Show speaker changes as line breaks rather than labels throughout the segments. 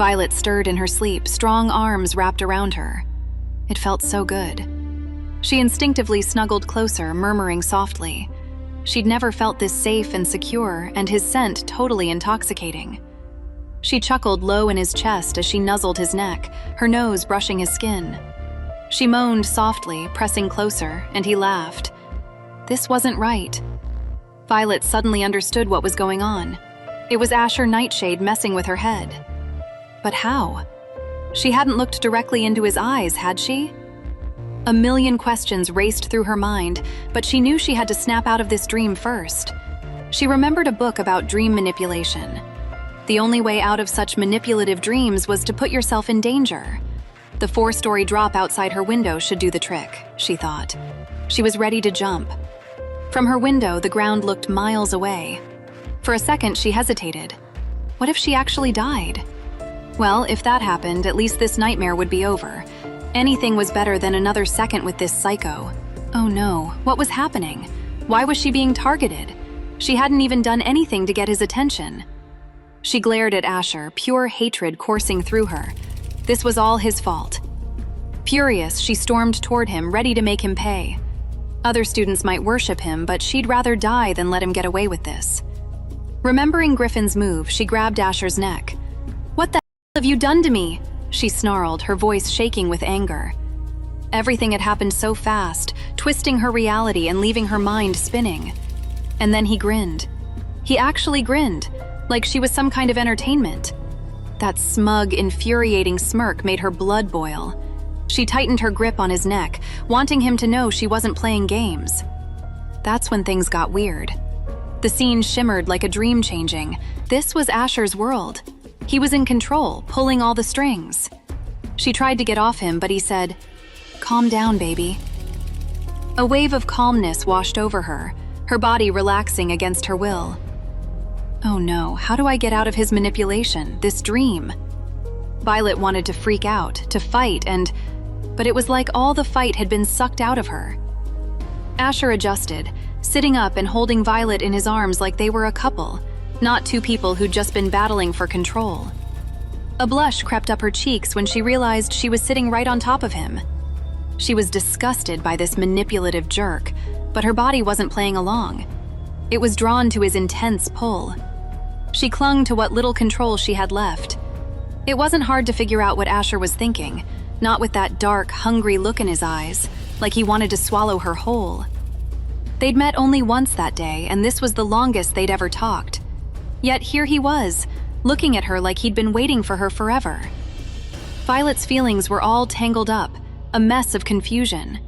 Violet stirred in her sleep, strong arms wrapped around her. It felt so good. She instinctively snuggled closer, murmuring softly. She'd never felt this safe and secure, and his scent totally intoxicating. She chuckled low in his chest as she nuzzled his neck, her nose brushing his skin. She moaned softly, pressing closer, and he laughed. This wasn't right. Violet suddenly understood what was going on. It was Asher Nightshade messing with her head. But how? She hadn't looked directly into his eyes, had she? A million questions raced through her mind, but she knew she had to snap out of this dream first. She remembered a book about dream manipulation. The only way out of such manipulative dreams was to put yourself in danger. The 4-story drop outside her window should do the trick, she thought. She was ready to jump. From her window, the ground looked miles away. For a second, she hesitated. What if she actually died? Well, if that happened, at least this nightmare would be over. Anything was better than another second with this psycho. Oh no, what was happening? Why was she being targeted? She hadn't even done anything to get his attention. She glared at Asher, pure hatred coursing through her. This was all his fault. Furious, she stormed toward him, ready to make him pay. Other students might worship him, but she'd rather die than let him get away with this. Remembering Griffin's move, she grabbed Asher's neck. "What the hell have you done to me?" she snarled, her voice shaking with anger. Everything had happened so fast, twisting her reality and leaving her mind spinning. And then he grinned. He actually grinned, like she was some kind of entertainment. That smug, infuriating smirk made her blood boil. She tightened her grip on his neck, wanting him to know she wasn't playing games. That's when things got weird. The scene shimmered like a dream changing. This was Asher's world. He was in control, pulling all the strings. She tried to get off him, but he said, "Calm down, baby." A wave of calmness washed over her, her body relaxing against her will. Oh no, how do I get out of his manipulation, this dream? Violet wanted to freak out, to fight, but it was like all the fight had been sucked out of her. Asher adjusted, sitting up and holding Violet in his arms like they were a couple, not two people who'd just been battling for control. A blush crept up her cheeks when she realized she was sitting right on top of him. She was disgusted by this manipulative jerk, but her body wasn't playing along. It was drawn to his intense pull. She clung to what little control she had left. It wasn't hard to figure out what Asher was thinking, not with that dark, hungry look in his eyes, like he wanted to swallow her whole. They'd met only once that day, and this was the longest they'd ever talked. Yet here he was, looking at her like he'd been waiting for her forever. Violet's feelings were all tangled up, a mess of confusion.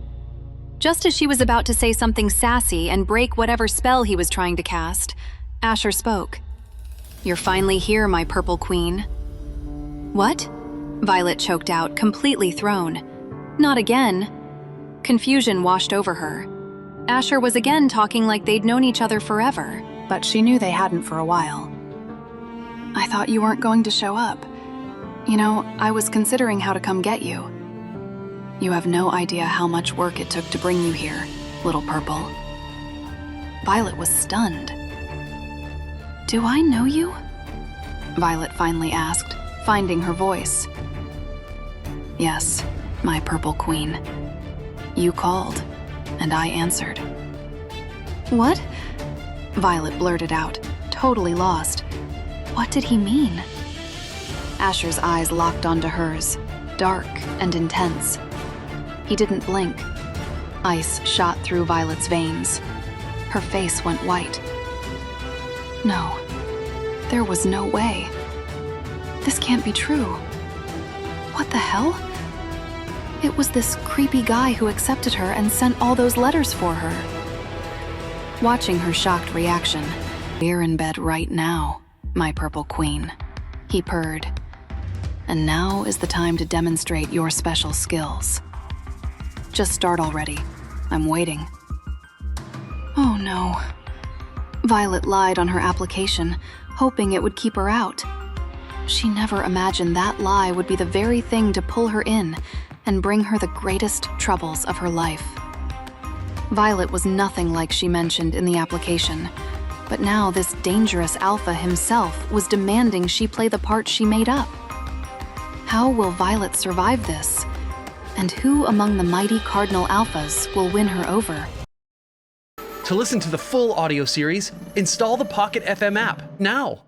Just as she was about to say something sassy and break whatever spell he was trying to cast, Asher spoke. "You're finally here, my purple queen." "What?" Violet choked out, completely thrown. "Not again." Confusion washed over her. Asher was again talking like they'd known each other forever, but she knew they hadn't for a while. "I thought you weren't going to show up. You know, I was considering how to come get you. You have no idea how much work it took to bring you here, little purple." Violet was stunned. "Do I know you?" Violet finally asked, finding her voice. "Yes, my purple queen. You called, and I answered." "What?" Violet blurted out, totally lost. What did he mean? Asher's eyes locked onto hers, dark and intense. He didn't blink. Ice shot through Violet's veins. Her face went white. No, there was no way. This can't be true. What the hell? It was this creepy guy who accepted her and sent all those letters for her. Watching her shocked reaction, "We're in bed right now, my purple queen," he purred. "And now is the time to demonstrate your special skills. Just start already. I'm waiting." Oh no. Violet lied on her application, hoping it would keep her out. She never imagined that lie would be the very thing to pull her in and bring her the greatest troubles of her life. Violet was nothing like she mentioned in the application, but now this dangerous alpha himself was demanding she play the part she made up. How will Violet survive this? And who among the mighty Cardinal Alphas will win her over?
To listen to the full audio series, install the Pocket FM app now.